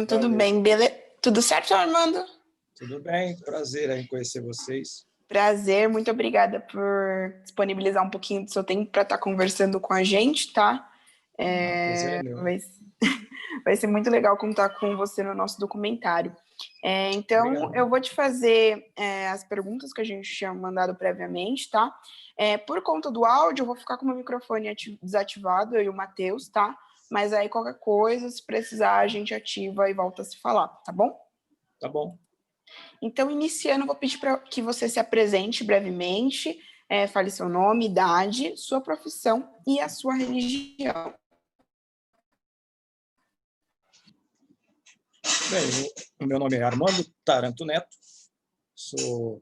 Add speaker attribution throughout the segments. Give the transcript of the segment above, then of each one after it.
Speaker 1: Tudo bem, beleza? Tudo certo, Armando?
Speaker 2: Tudo bem, prazer em conhecer vocês.
Speaker 1: Prazer, muito obrigada por disponibilizar um pouquinho do seu tempo para estar conversando com a gente, tá?
Speaker 2: Prazer é meu.
Speaker 1: Vai ser muito legal contar com você no nosso documentário. Então,
Speaker 2: Obrigado.
Speaker 1: eu vou te fazer as perguntas que a gente tinha mandado previamente, tá? Por conta do áudio, eu vou ficar com o meu microfone desativado, eu e o Matheus, tá? Mas aí, qualquer coisa, se precisar, a gente ativa e volta a se falar, tá bom?
Speaker 2: Tá bom.
Speaker 1: Então, iniciando, eu vou pedir para que você se apresente brevemente, fale seu nome, idade, sua profissão e a sua religião.
Speaker 2: Bem, o meu nome é Armando Taranto Neto, sou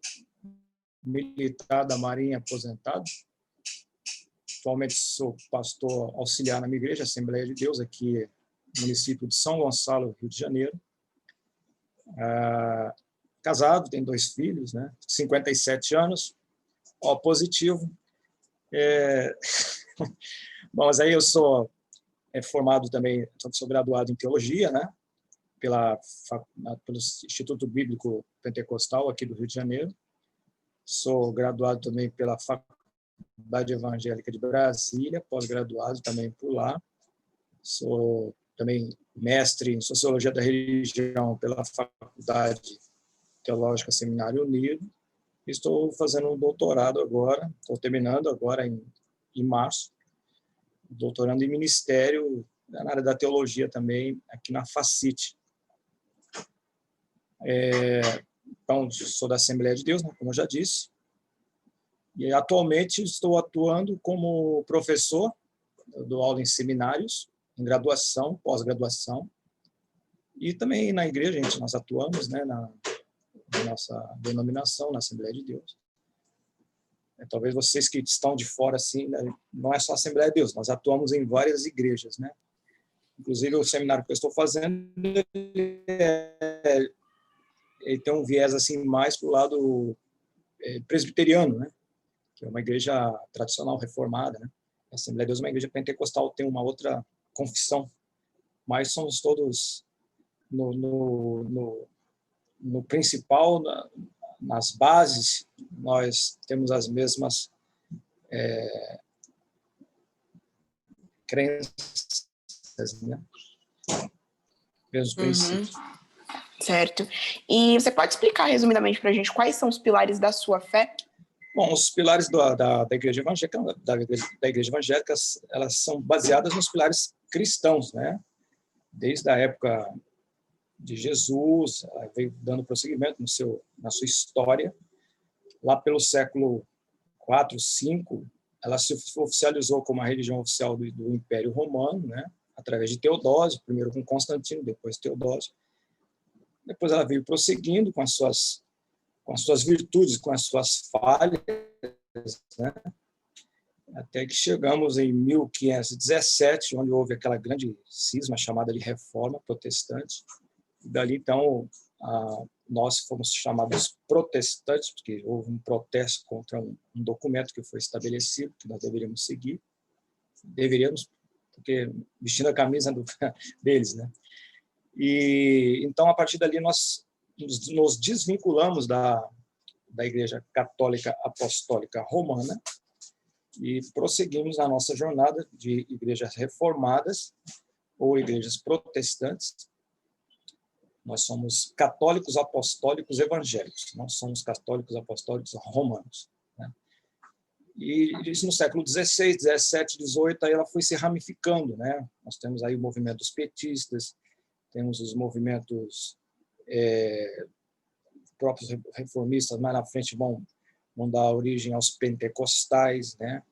Speaker 2: militar da Marinha aposentado. Atualmente sou pastor auxiliar na minha igreja, Assembleia de Deus, aqui no município de São Gonçalo, Rio de Janeiro. Casado, tenho 2 filhos, né? 57 anos, O positivo. Bom, mas aí eu sou formado também, sou graduado em teologia, né? Pelo Instituto Bíblico Pentecostal aqui do Rio de Janeiro. Sou graduado também pela Faculdade Evangélica de Brasília, pós-graduado também por lá. Sou também mestre em Sociologia da Religião pela Faculdade Teológica Seminário Unido. Estou fazendo um doutorado agora, estou terminando agora em março, doutorando em ministério na área da teologia também, aqui na Facite. Então, sou da Assembleia de Deus, né, como eu já disse, e atualmente estou atuando como professor, dou aula em seminários, em graduação, pós-graduação, e também na igreja nós atuamos, né, na nossa denominação, na Assembleia de Deus. Talvez vocês que estão de fora, assim, né, não é só a Assembleia de Deus, nós atuamos em várias igrejas, né? Inclusive, o seminário que eu estou fazendo, ele tem um viés assim mais para o lado presbiteriano, né? Que é uma igreja tradicional reformada, né? A Assembleia de Deus é uma igreja pentecostal, tem uma outra confissão, mas somos todos no principal, nas bases, nós temos as mesmas crenças, né? Mesmos princípios.
Speaker 1: Certo. E você pode explicar resumidamente para a gente quais são os pilares da sua fé?
Speaker 2: Bom, os pilares da igreja evangélica, da igreja evangélica, elas são baseadas nos pilares cristãos, né? Desde a época de Jesus, ela veio dando prosseguimento na sua história. Lá pelo século 4, 5, ela se oficializou como a religião oficial do Império Romano, né? Através de Teodósio, primeiro com Constantino, depois Teodósio. Depois ela veio prosseguindo com as suas virtudes, com as suas falhas, né? Até que chegamos em 1517, onde houve aquela grande cisma chamada de Reforma Protestante. E dali, então, nós fomos chamados protestantes, porque houve um protesto contra um documento que foi estabelecido, que nós deveríamos seguir. Deveríamos, porque vestindo a camisa deles, né? E então, a partir dali, nós nos desvinculamos da Igreja Católica Apostólica Romana e prosseguimos na nossa jornada de igrejas reformadas ou igrejas protestantes. Nós somos católicos apostólicos evangélicos, não somos católicos apostólicos romanos, né? E isso no século XVI, XVII, XVIII, aí ela foi se ramificando, né? Nós temos aí o movimento dos petistas, temos os movimentos próprios reformistas, mais na frente vão dar origem aos pentecostais, né?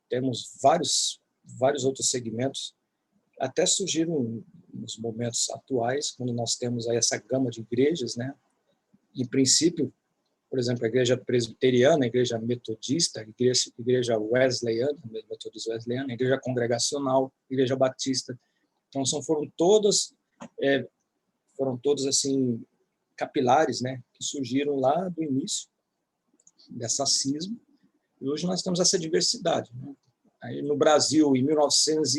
Speaker 2: Temos vários outros segmentos, até surgiram nos momentos atuais, quando nós temos aí essa gama de igrejas, né? Em princípio, por exemplo, a igreja presbiteriana, a igreja metodista, a igreja wesleyana, metodista wesleyana, a igreja congregacional, a igreja batista. Então, foram todas assim capilares, né, que surgiram lá do início dessa cisma. E hoje nós temos essa diversidade, né? Aí no Brasil, em 1900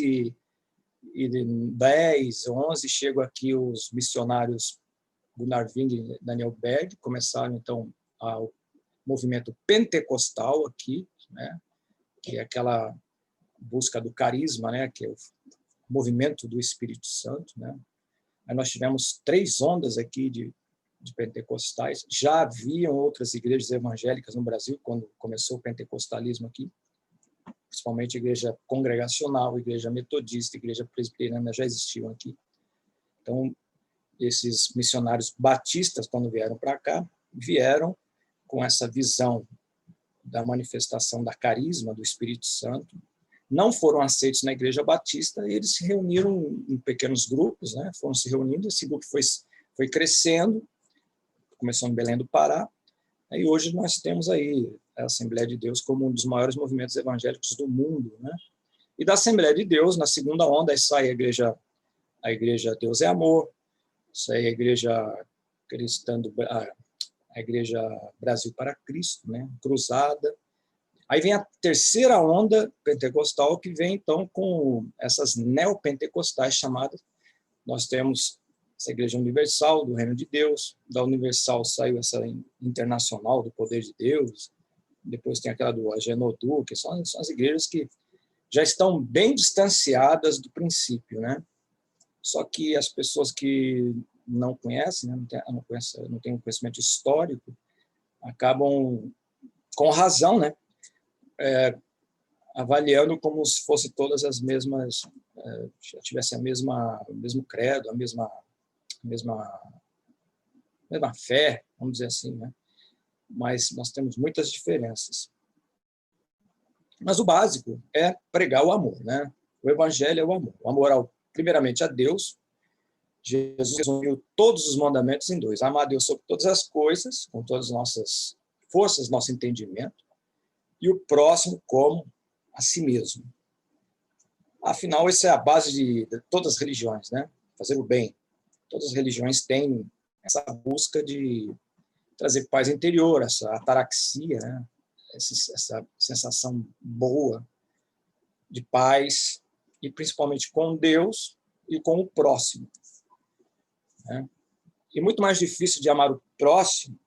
Speaker 2: 10, 11, chegam aqui os missionários Gunnar Wing e Daniel Berg, começaram, então, o movimento pentecostal aqui, né, que é aquela busca do carisma, né, que é o movimento do Espírito Santo, né. Aí nós tivemos 3 ondas aqui de pentecostais. Já haviam outras igrejas evangélicas no Brasil quando começou o pentecostalismo aqui, principalmente a igreja congregacional, a igreja metodista, a igreja presbiteriana já existiam aqui. Então, esses missionários batistas, quando vieram para cá, vieram com essa visão da manifestação da carisma do Espírito Santo, não foram aceitos na igreja batista, e eles se reuniram em pequenos grupos, né? Foram se reunindo, esse grupo foi crescendo, começou em Belém do Pará, e hoje nós temos aí a Assembleia de Deus como um dos maiores movimentos evangélicos do mundo, né? E da Assembleia de Deus, na segunda onda, aí sai a igreja Deus é Amor, sai a igreja cristã, a igreja Brasil para Cristo, né? Cruzada. Aí vem a terceira onda pentecostal, que vem então com essas neopentecostais chamadas. Nós temos essa Igreja Universal do Reino de Deus, da Universal saiu essa Internacional do Poder de Deus, depois tem aquela do Agenodu, que são as igrejas que já estão bem distanciadas do princípio, né? Só que as pessoas que não conhecem, né, não têm um conhecimento histórico, acabam, com razão, né, avaliando como se fosse todas as mesmas, já tivessem o mesmo credo, a mesma fé, vamos dizer assim, né? Mas nós temos muitas diferenças. Mas o básico é pregar o amor, né? O evangelho é o amor. O amor, primeiramente, a Deus. Jesus resumiu todos os mandamentos em 2. Amar a Deus sobre todas as coisas, com todas as nossas forças, nosso entendimento, e o próximo como a si mesmo. Afinal, essa é a base de todas as religiões, né? Fazer o bem. Todas as religiões têm essa busca de trazer paz interior, essa ataraxia, né? Essa sensação boa de paz, e principalmente com Deus e com o próximo, né? E muito mais difícil de amar o próximo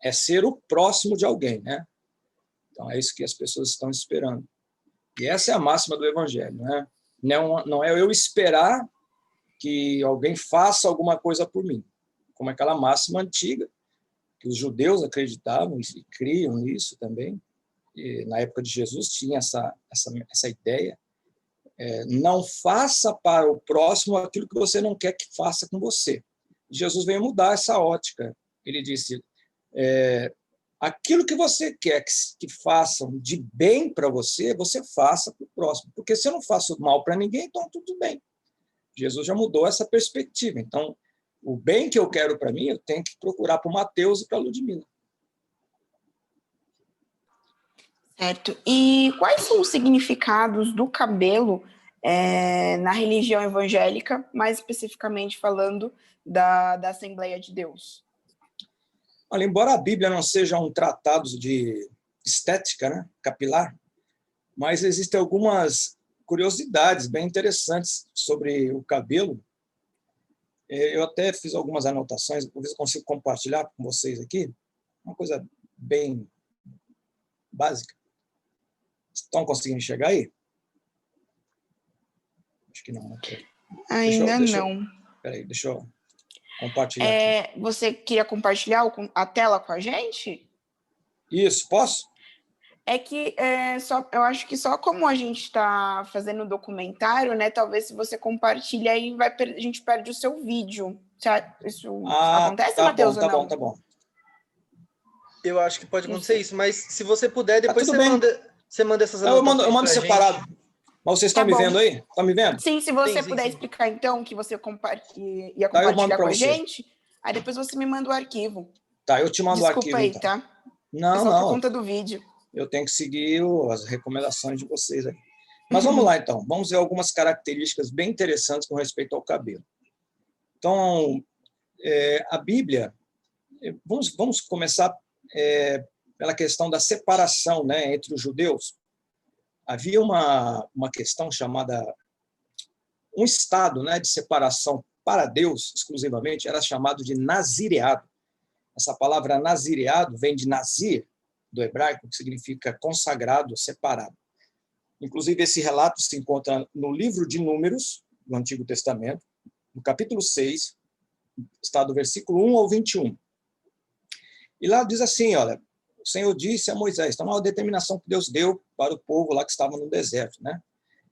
Speaker 2: é ser o próximo de alguém, né? Então é isso que as pessoas estão esperando. E essa é a máxima do Evangelho, né? Não é eu esperar que alguém faça alguma coisa por mim, como aquela máxima antiga que os judeus acreditavam e criam nisso também. E na época de Jesus tinha essa ideia. Não faça para o próximo aquilo que você não quer que faça com você. Jesus veio mudar essa ótica. Ele disse, aquilo que você quer que façam de bem para você, você faça para o próximo. Porque se eu não faço mal para ninguém, então tudo bem. Jesus já mudou essa perspectiva. Então, o bem que eu quero para mim, eu tenho que procurar para o Mateus e para a Ludmila.
Speaker 1: Certo. E quais são os significados do cabelo na religião evangélica, mais especificamente falando da Assembleia de Deus?
Speaker 2: Olha, embora a Bíblia não seja um tratado de estética, né, capilar, mas existem algumas curiosidades bem interessantes sobre o cabelo. Eu até fiz algumas anotações, talvez eu consiga compartilhar com vocês aqui, uma coisa bem básica. Estão conseguindo chegar aí? Acho que não.
Speaker 1: Ainda não.
Speaker 2: Espera aí, deixa eu compartilhar aqui.
Speaker 1: Você queria compartilhar a tela com a gente?
Speaker 2: Isso, posso?
Speaker 1: É que eu acho que só como a gente está fazendo o documentário, né? Talvez se você compartilha aí, a gente perde o seu vídeo. Isso acontece, Mateus, ou não?
Speaker 2: Tá bom.
Speaker 3: Eu acho que pode acontecer isso, mas se você puder, depois você manda essas
Speaker 2: anotações. Eu mando
Speaker 3: pra
Speaker 2: separado.
Speaker 3: gente.
Speaker 2: Mas vocês estão me vendo aí? Estão me vendo?
Speaker 1: Sim, se você puder explicar, então, que você ia compartilhar com a gente, aí depois você me manda o arquivo.
Speaker 2: Tá, eu te mando o arquivo.
Speaker 1: Desculpa aí,
Speaker 2: então.
Speaker 1: tá?
Speaker 2: Não.
Speaker 1: Por conta do vídeo.
Speaker 2: Eu tenho que seguir as recomendações de vocês aí. Mas vamos lá, então. Vamos ver algumas características bem interessantes com respeito ao cabelo. Então, a Bíblia... Vamos começar pela questão da separação, né, entre os judeus. Havia uma questão chamada um estado, né, de separação para Deus, exclusivamente, era chamado de nazireado. Essa palavra nazireado vem de nazir, do hebraico, que significa consagrado, separado. Inclusive, esse relato se encontra no livro de Números, do Antigo Testamento, no capítulo 6, está do versículo 1 ao 21. E lá diz assim, olha, o Senhor disse a Moisés, então, uma determinação que Deus deu para o povo lá que estava no deserto, né?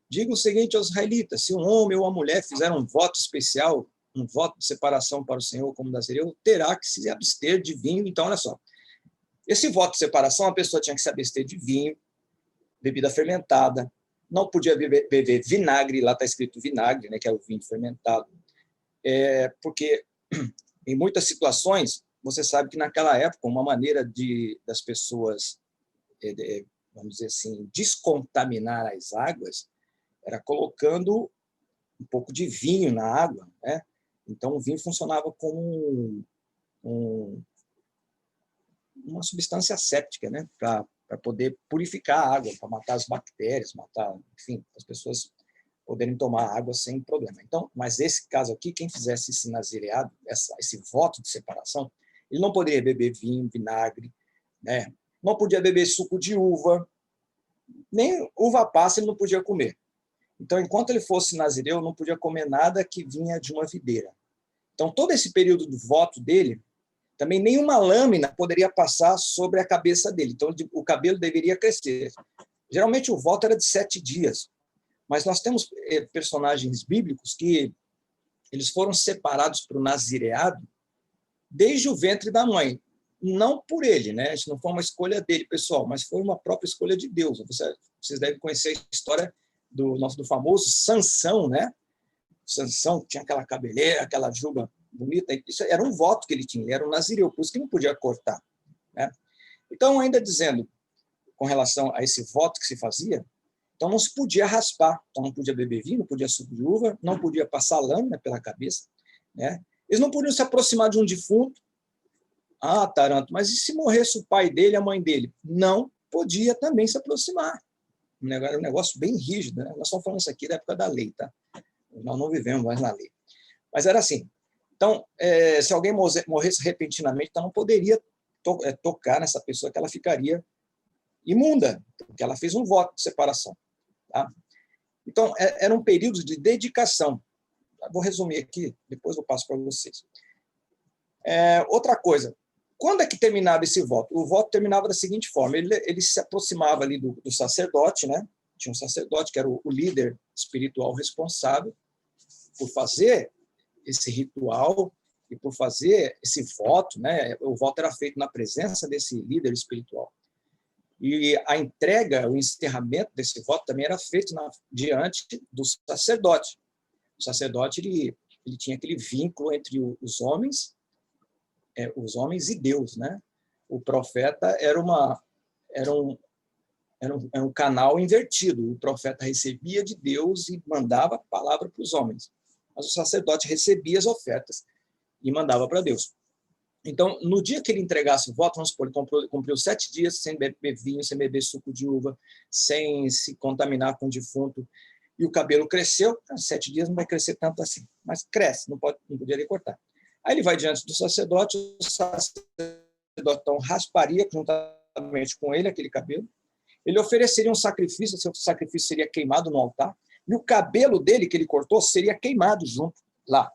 Speaker 2: Diga o seguinte aos israelitas, se um homem ou uma mulher fizer um voto especial, um voto de separação para o Senhor como nazireu, terá que se abster de vinho. Então, olha só, esse voto de separação, a pessoa tinha que se abster de vinho, bebida fermentada, não podia beber vinagre, lá está escrito vinagre, né, que é o vinho fermentado, porque em muitas situações, você sabe que naquela época, uma maneira das pessoas, vamos dizer assim, descontaminar as águas, era colocando um pouco de vinho na água, né? Então, o vinho funcionava como uma substância séptica, né? Para poder purificar a água, para matar as bactérias, enfim, as pessoas poderem tomar água sem problema. Então, mas esse caso aqui, quem fizesse esse nazireado, esse voto de separação, ele não poderia beber vinho, vinagre, né? Não podia beber suco de uva, nem uva passa ele não podia comer. Então, enquanto ele fosse nazireu, não podia comer nada que vinha de uma videira. Então, todo esse período do voto dele, também nenhuma lâmina poderia passar sobre a cabeça dele. Então, o cabelo deveria crescer. Geralmente, o voto era de 7 dias. Mas nós temos personagens bíblicos que eles foram separados para o nazireado desde o ventre da mãe. Não por ele, né? Isso não foi uma escolha dele, pessoal, mas foi uma própria escolha de Deus. Vocês devem conhecer a história do famoso Sansão, né? Sansão tinha aquela cabeleira, aquela juba bonita. Isso era um voto que ele tinha, ele era um nazireu, por isso que não podia cortar, né? Então, ainda dizendo, com relação a esse voto que se fazia, então não se podia raspar, então não podia beber vinho, não podia suco de uva, não podia passar lâmina pela cabeça, né? Eles não podiam se aproximar de um defunto. Ah, Taranto, mas e se morresse o pai dele, a mãe dele? Não podia também se aproximar. Era um negócio bem rígido, né? Nós estamos falando isso aqui da época da lei, tá? Nós não vivemos mais na lei. Mas era assim. Então, se alguém morresse repentinamente, então não poderia tocar nessa pessoa, que ela ficaria imunda, porque ela fez um voto de separação. Tá? Então, era um período de dedicação. Vou resumir aqui, depois eu passo para vocês. Outra coisa, quando é que terminava esse voto? O voto terminava da seguinte forma, ele se aproximava ali do sacerdote, né? Tinha um sacerdote que era o líder espiritual responsável por fazer esse ritual e por fazer esse voto, né? O voto era feito na presença desse líder espiritual. E a entrega, o encerramento desse voto também era feito diante do sacerdote. O sacerdote ele tinha aquele vínculo entre os homens e Deus, né? O profeta era um canal invertido. O profeta recebia de Deus e mandava a palavra para os homens. Mas o sacerdote recebia as ofertas e mandava para Deus. Então, no dia que ele entregasse o voto, vamos supor, ele cumpriu 7 dias sem beber vinho, sem beber suco de uva, sem se contaminar com o defunto, e o cabelo cresceu, 7 dias não vai crescer tanto assim, mas cresce, não poderia cortar. Aí ele vai diante do sacerdote, o sacerdote então, rasparia juntamente com ele aquele cabelo, ele ofereceria um sacrifício, seu sacrifício seria queimado no altar, e o cabelo dele que ele cortou seria queimado junto lá.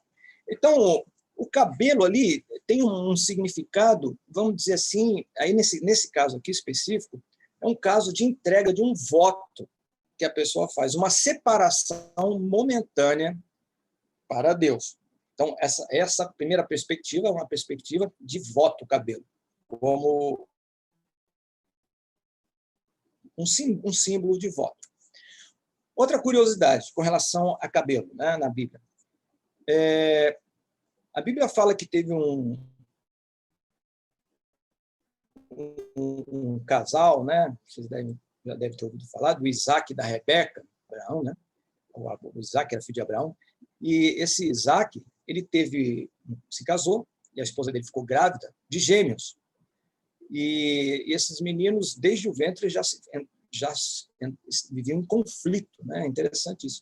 Speaker 2: Então, o cabelo ali tem um significado, vamos dizer assim, aí nesse caso aqui específico, é um caso de entrega de um voto que a pessoa faz, uma separação momentânea para Deus. Então, essa primeira perspectiva é uma perspectiva de voto, o cabelo, como um símbolo de voto. Outra curiosidade com relação a cabelo, né, na Bíblia. A Bíblia fala que teve um casal, né? Vocês já devem ter ouvido falar, do Isaac e da Rebeca, Abraão, né? O Isaac era filho de Abraão. E esse Isaac, ele se casou, e a esposa dele ficou grávida de gêmeos. E esses meninos, desde o ventre, já viviam em conflito, né? É interessante isso.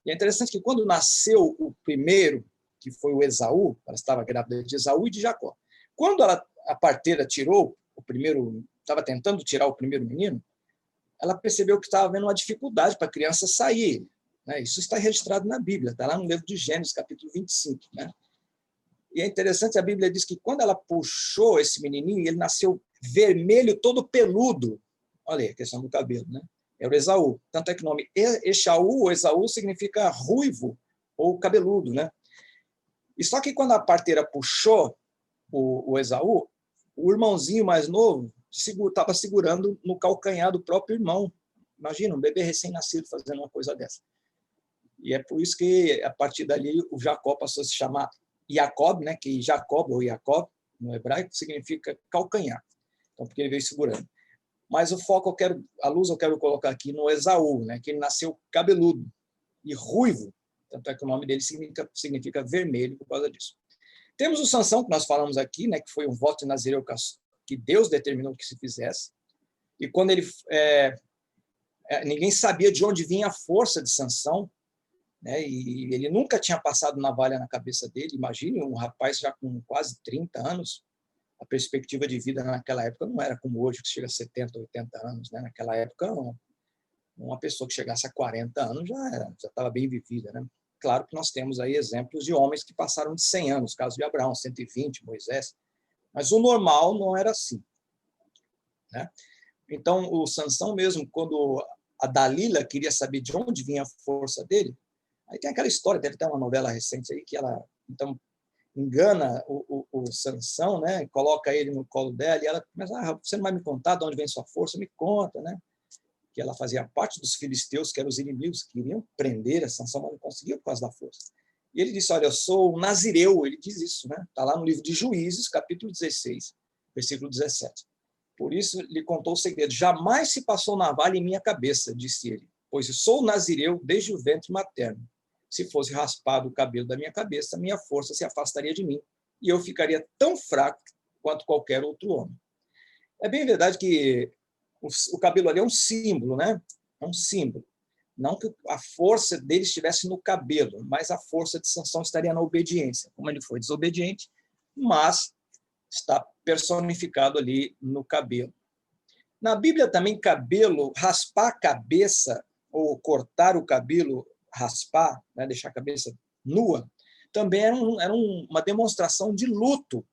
Speaker 2: E é interessante que quando nasceu o primeiro, que foi o Esaú, ela estava grávida de Esaú e de Jacó. Quando a parteira tirou o primeiro, estava tentando tirar o primeiro menino, ela percebeu que estava havendo uma dificuldade para a criança sair. Né? Isso está registrado na Bíblia, está lá no livro de Gênesis, capítulo 25. Né? E é interessante, a Bíblia diz que quando ela puxou esse menininho, ele nasceu vermelho, todo peludo. Olha aí a questão do cabelo, né? Era o Esaú. Tanto é que o nome Exaú ou Esaú significa ruivo ou cabeludo, né? E só que quando a parteira puxou o Esaú, o irmãozinho mais novo estava segurando no calcanhar do próprio irmão. Imagina, um bebê recém-nascido fazendo uma coisa dessa. E é por isso que, a partir dali, o Jacó passou a se chamar Jacob, né? Que Jacob ou Jacob, no hebraico, significa calcanhar. Então, porque ele veio segurando. Mas o foco a luz eu quero colocar aqui no Esaú, né? Que ele nasceu cabeludo e ruivo. Tanto é que o nome dele significa vermelho por causa disso. Temos o Sansão, que nós falamos aqui, né? Que foi um voto de Nazireu que Deus determinou que se fizesse. E quando ele... ninguém sabia de onde vinha a força de Sansão, né? E ele nunca tinha passado navalha na cabeça dele. Imagine um rapaz já com quase 30 anos. A perspectiva de vida naquela época não era como hoje, que chega a 70, 80 anos. Né? Naquela época, uma pessoa que chegasse a 40 anos já estava bem vivida. Né? Claro que nós temos aí exemplos de homens que passaram de 100 anos, caso de Abraão, 120, Moisés, mas o normal não era assim. Né? Então, o Sansão mesmo, quando a Dalila queria saber de onde vinha a força dele, aí tem aquela história, deve ter uma novela recente aí, que ela então engana o Sansão, né? Coloca ele no colo dela, e ela começa, você não vai me contar de onde vem sua força? Me conta, né? Que ela fazia parte dos filisteus, que eram os inimigos que queriam prender a Sansão, mas não conseguiam por causa da força. E ele disse, olha, eu sou um nazireu, ele diz isso, né? Está lá no livro de Juízes, capítulo 16, versículo 17. Por isso lhe contou o segredo, jamais se passou navalha em minha cabeça, disse ele, pois eu sou nazireu desde o ventre materno. Se fosse raspado o cabelo da minha cabeça, minha força se afastaria de mim e eu ficaria tão fraco quanto qualquer outro homem. É bem verdade que o cabelo ali é um símbolo, né? É um símbolo. Não que a força dele estivesse no cabelo, mas a força de Sansão estaria na obediência. Como ele foi desobediente, mas está personificado ali no cabelo. Na Bíblia também, cabelo, raspar a cabeça ou cortar o cabelo, raspar, né, deixar a cabeça nua, também era uma demonstração de luto.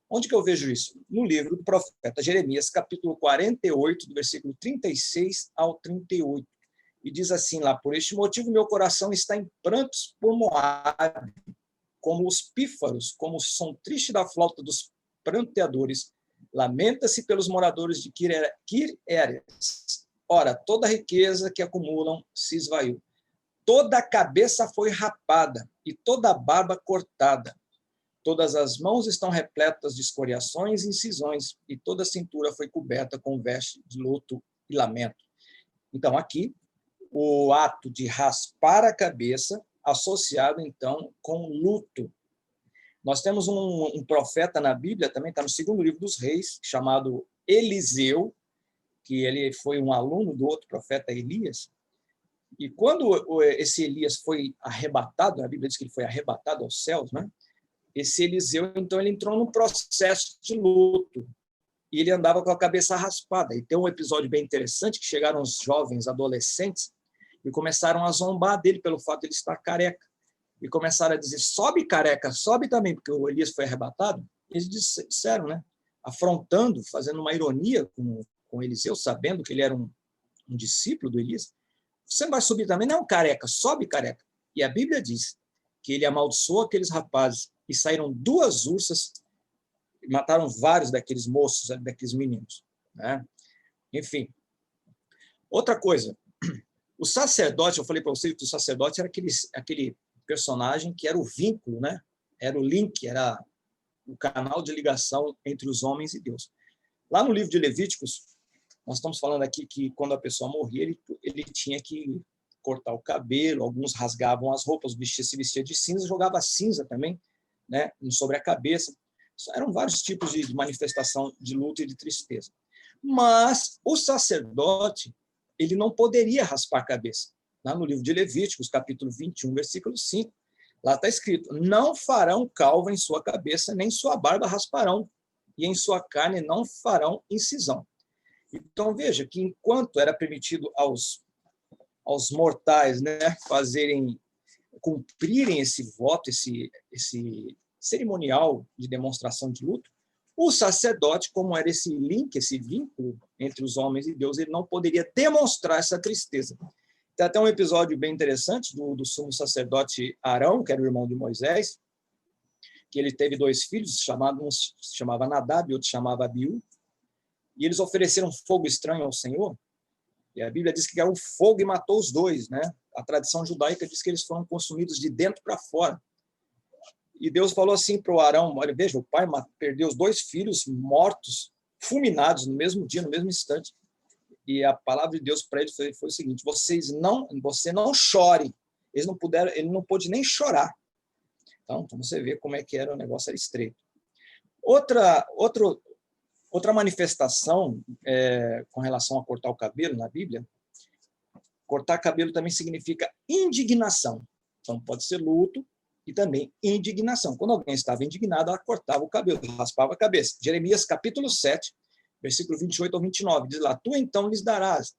Speaker 2: Onde que eu vejo isso? No livro do profeta Jeremias, capítulo 48, do versículo 36 ao 38. E diz assim lá, por este motivo meu coração está em prantos por Moabe, como os pífaros, como o som triste da flauta dos pranteadores. Lamenta-se pelos moradores de Kir-Eres. Ora, toda a riqueza que acumulam se esvaiu. Toda a cabeça foi rapada e toda a barba cortada. Todas as mãos estão repletas de escoriações e incisões, e toda a cintura foi coberta com veste de luto e lamento. Então, aqui, o ato de raspar a cabeça, associado, então, com luto. Nós temos um profeta na Bíblia, também está no segundo livro dos Reis, chamado Eliseu, que ele foi um aluno do outro profeta Elias. E quando esse Elias foi arrebatado, a Bíblia diz que ele foi arrebatado aos céus, né? Esse Eliseu, então, ele entrou num processo de luto. E ele andava com a cabeça raspada. E tem um episódio bem interessante, que chegaram os jovens adolescentes e começaram a zombar dele pelo fato de ele estar careca. E começaram a dizer, sobe careca, sobe também, porque o Elias foi arrebatado. Eles disseram, né? Afrontando, fazendo uma ironia com Eliseu, sabendo que ele era um discípulo do Elias. Você não vai subir também? Não, careca, sobe careca. E a Bíblia diz que ele amaldiçoou aqueles rapazes e saíram 2 ursas e mataram vários daqueles moços, daqueles meninos. Né? Enfim. Outra coisa, o sacerdote, eu falei para vocês que o sacerdote era aquele personagem que era o vínculo, né? Era o link, era o canal de ligação entre os homens e Deus. Lá no livro de Levíticos, nós estamos falando aqui que quando a pessoa morria, ele tinha que cortar o cabelo, alguns rasgavam as roupas, se vestia de cinza, jogava cinza também, né, sobre a cabeça. Eram vários tipos de manifestação de luto e de tristeza. Mas o sacerdote, ele não poderia raspar a cabeça. lá no livro de Levíticos, capítulo 21, versículo 5, lá está escrito: não farão calva em sua cabeça, nem sua barba rasparão, e em sua carne não farão incisão. Então, veja que enquanto era permitido aos mortais, né, cumprirem esse voto, esse cerimonial de demonstração de luto, o sacerdote, como era esse link, esse vínculo entre os homens e Deus, ele não poderia demonstrar essa tristeza. Tem até um episódio bem interessante do sumo sacerdote Arão, que era o irmão de Moisés, que ele teve 2 filhos, um se chamava Nadab e outro se chamava Abiú, e eles ofereceram fogo estranho ao Senhor, e a Bíblia diz que caiu fogo e matou os 2, né? A tradição judaica diz que eles foram consumidos de dentro para fora. E Deus falou assim para o Arão: olha, veja, o pai perdeu os 2 filhos mortos, fulminados no mesmo dia, no mesmo instante. E a palavra de Deus para ele foi o seguinte: você não chore. Ele não pôde nem chorar. Então você vê como é que era, o negócio era estreito. Outra manifestação com relação a cortar o cabelo na Bíblia, cortar cabelo também significa indignação. Então pode ser luto e também indignação. Quando alguém estava indignado, ela cortava o cabelo, raspava a cabeça. Jeremias capítulo 7, versículo 28 ao 29, diz lá: tu então lhes dirás,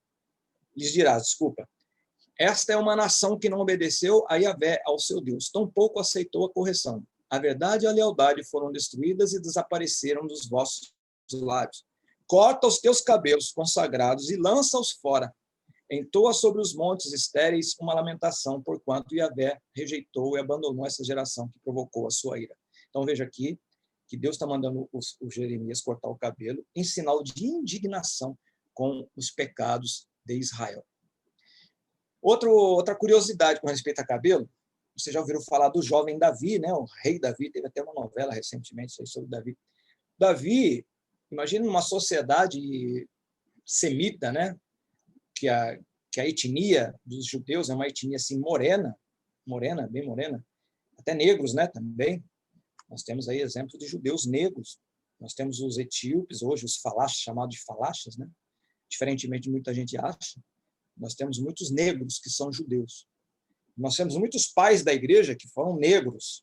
Speaker 2: esta é uma nação que não obedeceu a Yahvé, ao seu Deus, tampouco aceitou a correção. A verdade e a lealdade foram destruídas e desapareceram dos vossos lábios. Corta os teus cabelos consagrados e lança-os fora. Entoa sobre os montes estéreis uma lamentação, porquanto Yahvé rejeitou e abandonou essa geração que provocou a sua ira. Então veja aqui que Deus está mandando o Jeremias cortar o cabelo em sinal de indignação com os pecados de Israel. Outra curiosidade com respeito a cabelo: vocês já ouviram falar do jovem Davi, né? O rei Davi, teve até uma novela recentemente sobre Davi. Davi, imagina uma sociedade semita, né? Que a etnia dos judeus é uma etnia assim morena, bem morena, até negros, né? Também. Nós temos aí exemplos de judeus negros. Nós temos os etíopes, hoje os falachas, chamados de falachas, né? Diferentemente de muita gente acha, nós temos muitos negros que são judeus. Nós temos muitos pais da igreja que foram negros,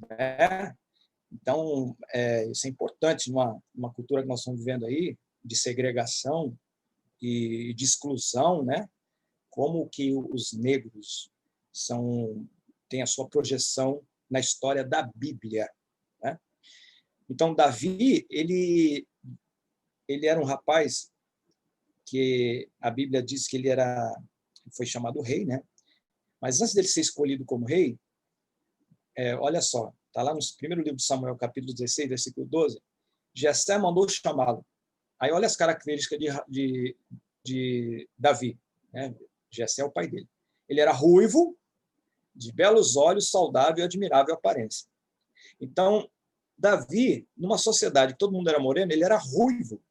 Speaker 2: né? Então, isso é importante numa cultura que nós estamos vivendo aí, de segregação e de exclusão, né? Como que os negros têm a sua projeção na história da Bíblia, né? Então, Davi, ele era um rapaz que a Bíblia diz que ele foi chamado rei, né? Mas antes dele ser escolhido como rei, olha só, está lá no primeiro livro de Samuel, capítulo 16, versículo 12, Jessé mandou chamá-lo. Aí olha as características de Davi, né? Jessé é o pai dele. Ele era ruivo, de belos olhos, saudável e admirável aparência. Então, Davi, numa sociedade que todo mundo era moreno, ele era ruivo.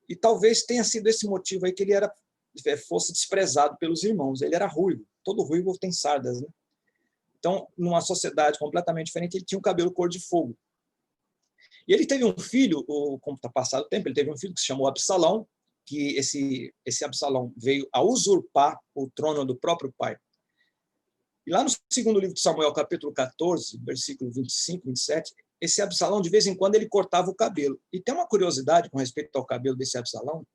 Speaker 2: E talvez tenha sido esse motivo aí que ele fosse desprezado pelos irmãos. Ele era ruivo. Todo ruivo tem sardas, né? Então, numa sociedade completamente diferente, ele tinha um cabelo cor de fogo. E ele teve um filho, como está passado o tempo, ele teve um filho que se chamou Absalão, que esse Absalão veio a usurpar o trono do próprio pai. E lá no segundo livro de Samuel, capítulo 14, versículo 25, 27, esse Absalão, de vez em quando, ele cortava o cabelo. E tem uma curiosidade com respeito ao cabelo desse Absalão.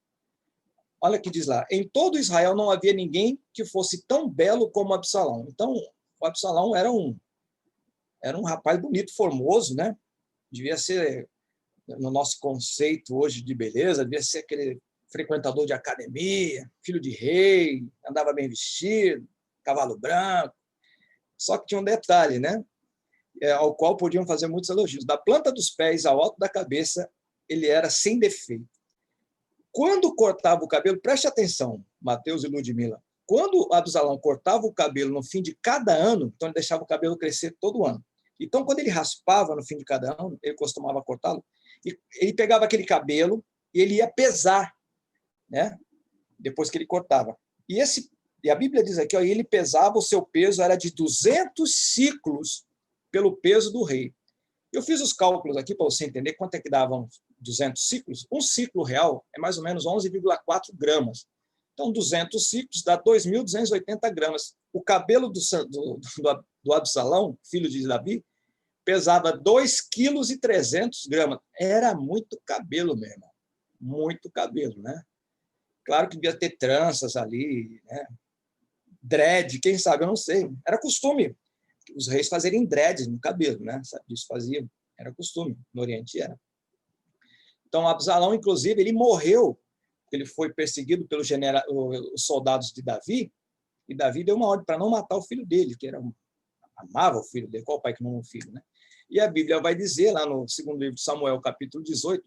Speaker 2: Olha que diz lá: em todo Israel não havia ninguém que fosse tão belo como Absalão. Então, o Absalão era um rapaz bonito, formoso, né? Devia ser, no nosso conceito hoje de beleza, devia ser aquele frequentador de academia, filho de rei, andava bem vestido, cavalo branco. Só que tinha um detalhe, né? Ao qual podiam fazer muitos elogios. Da planta dos pés ao alto da cabeça, ele era sem defeito. Quando cortava o cabelo, preste atenção, Mateus e Ludmila, quando Absalão cortava o cabelo no fim de cada ano, então ele deixava o cabelo crescer todo ano. Então, quando ele raspava no fim de cada ano, ele costumava cortá-lo, e ele pegava aquele cabelo e ele ia pesar, né? Depois que ele cortava. E a Bíblia diz aqui, ele pesava, o seu peso era de 200 ciclos pelo peso do rei. Eu fiz os cálculos aqui para você entender quanto é que davam 200 ciclos. Um ciclo real é mais ou menos 11,4 gramas. Então, 200 ciclos dá 2.280 gramas. O cabelo do Absalão, filho de Davi, pesava 2,3 kg. Era muito cabelo mesmo. Muito cabelo, né? Claro que devia ter tranças ali, né? Dread, quem sabe, eu não sei. Era costume os reis fazerem dreads no cabelo, né? Sabe disso? Faziam. Era costume. No Oriente era. Então, Absalão, inclusive, ele morreu. Ele foi perseguido pelos os soldados de Davi, e Davi deu uma ordem para não matar o filho dele, que amava o filho dele. Qual pai que não ama o filho, né? E a Bíblia vai dizer, lá no segundo livro de Samuel, capítulo 18,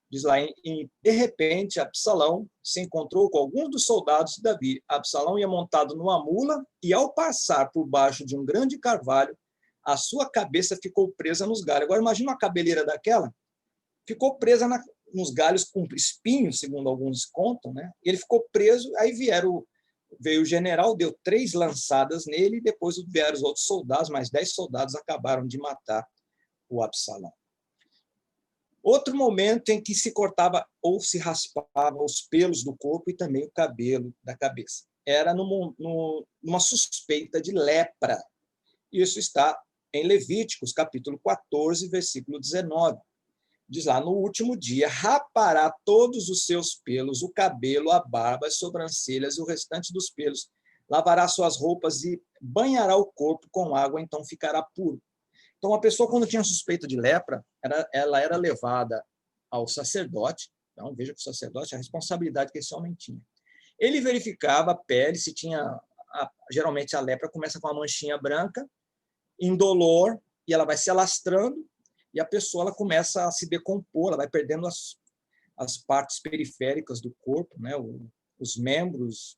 Speaker 2: diz lá, de repente, Absalão se encontrou com alguns dos soldados de Davi. Absalão ia montado numa mula e, ao passar por baixo de um grande carvalho, a sua cabeça ficou presa nos galhos. Agora, imagina uma cabeleira daquela, ficou presa nos galhos com espinhos, segundo alguns contam, né? E ele ficou preso, aí veio o general, deu 3 lançadas nele, e depois vieram os outros soldados, mais 10 soldados acabaram de matar o Absalão. Outro momento em que se cortava ou se raspava os pelos do corpo e também o cabelo da cabeça. Era numa suspeita de lepra. Isso está em Levíticos, capítulo 14, versículo 19. Diz lá, no último dia, rapará todos os seus pelos, o cabelo, a barba, as sobrancelhas e o restante dos pelos. Lavará suas roupas e banhará o corpo com água, então ficará puro. Então, a pessoa, quando tinha suspeita de lepra, ela era levada ao sacerdote. Então, veja que o sacerdote, a responsabilidade que esse homem tinha. Ele verificava a pele, se tinha... geralmente, a lepra começa com uma manchinha branca, indolor, e ela vai se alastrando, e a pessoa ela começa a se decompor, ela vai perdendo as partes periféricas do corpo, né? Os membros,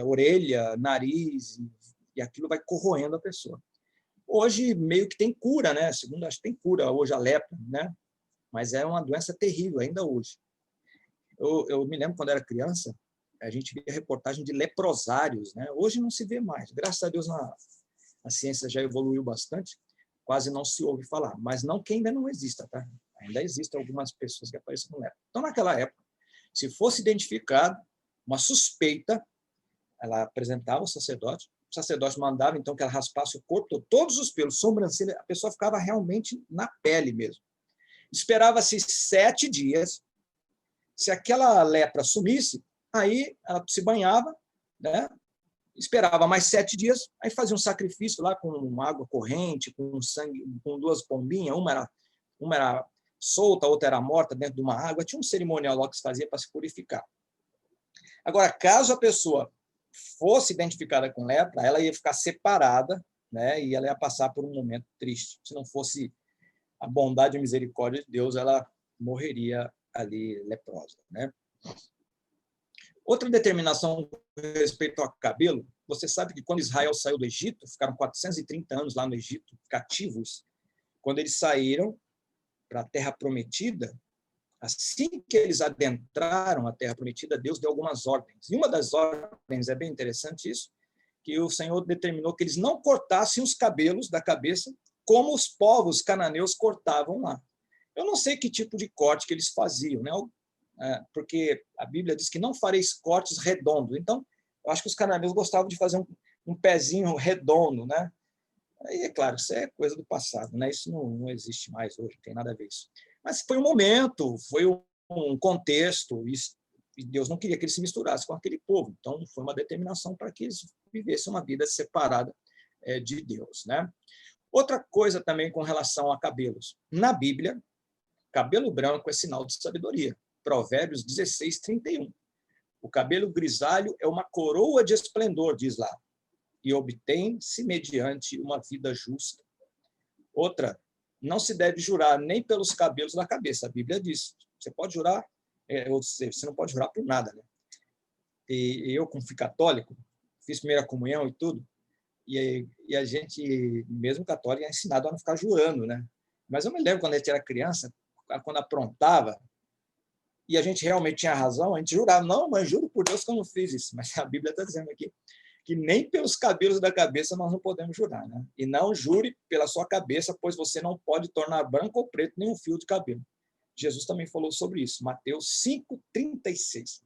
Speaker 2: orelha, nariz, e aquilo vai corroendo a pessoa. Hoje, meio que tem cura, né? Segundo, acho que tem cura hoje a lepra, né? Mas é uma doença terrível ainda hoje. Eu me lembro, quando era criança, a gente via reportagem de leprosários, né? Hoje não se vê mais. Graças a Deus, a ciência já evoluiu bastante, quase não se ouve falar. Mas não que ainda não exista, tá? Ainda existem algumas pessoas que aparecem com lepra. Então, naquela época, se fosse identificado uma suspeita, ela apresentava ao sacerdote, o sacerdote mandava, então, que ela raspasse o corpo, todos os pelos, sobrancelha, a pessoa ficava realmente na pele mesmo. Esperava-se 7 dias, se aquela lepra sumisse, aí ela se banhava, né? Esperava mais 7 dias, aí fazia um sacrifício lá com água corrente, com sangue, com 2 pombinhas, uma era solta, a outra era morta dentro de uma água, tinha um cerimonial lá que se fazia para se purificar. Agora, caso a pessoa fosse identificada com lepra, ela ia ficar separada, né? E ela ia passar por um momento triste. Se não fosse a bondade e a misericórdia de Deus, ela morreria ali leprosa, né? Outra determinação com respeito ao cabelo, você sabe que quando Israel saiu do Egito, ficaram 430 anos lá no Egito, cativos. Quando eles saíram para a Terra Prometida, assim que eles adentraram a Terra Prometida, Deus deu algumas ordens. E uma das ordens, é bem interessante isso, que o Senhor determinou que eles não cortassem os cabelos da cabeça como os povos cananeus cortavam lá. Eu não sei que tipo de corte que eles faziam, né? Porque a Bíblia diz que não fareis cortes redondos. Então, eu acho que os cananeus gostavam de fazer um pezinho redondo, né? Aí, é claro, isso é coisa do passado, né? Isso não existe mais hoje, não tem nada a ver isso. Mas foi um momento, foi um contexto, e Deus não queria que eles se misturassem com aquele povo. Então, foi uma determinação para que eles vivessem uma vida separada de Deus, né? Outra coisa também com relação a cabelos. Na Bíblia, cabelo branco é sinal de sabedoria. Provérbios 16, 31. O cabelo grisalho é uma coroa de esplendor, diz lá, e obtém-se mediante uma vida justa. Outra, não se deve jurar nem pelos cabelos da cabeça. A Bíblia diz. Você pode jurar, você não pode jurar por nada, né? E eu, como fui católico, fiz primeira comunhão e tudo, e a gente, mesmo católico, é ensinado a não ficar jurando, né? Mas eu me lembro quando a gente era criança, quando aprontava, e a gente realmente tinha razão, a gente jurava, não, mas juro por Deus que eu não fiz isso. Mas a Bíblia está dizendo aqui que nem pelos cabelos da cabeça nós não podemos jurar, né? E não jure pela sua cabeça, pois você não pode tornar branco ou preto nenhum fio de cabelo. Jesus também falou sobre isso, Mateus 5:36.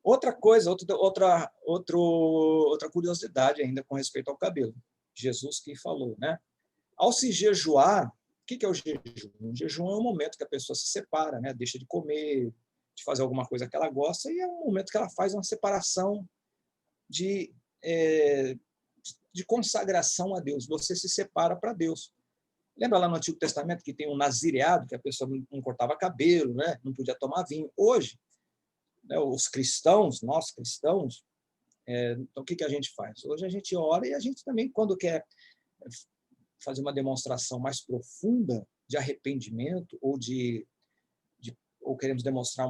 Speaker 2: Outra coisa, outra curiosidade ainda com respeito ao cabelo. Jesus que falou, né? Ao se jejuar, o que é o jejum? O jejum é um momento que a pessoa se separa, né? Deixa de comer, de fazer alguma coisa que ela gosta, e é um momento que ela faz uma separação de consagração a Deus. Você se separa para Deus. Lembra lá no Antigo Testamento que tem um nazireado, que a pessoa não cortava cabelo, né? Não podia tomar vinho. Hoje, né, os cristãos, nós cristãos, então o que a gente faz? Hoje a gente ora e a gente também, quando quer fazer uma demonstração mais profunda de arrependimento ou queremos demonstrar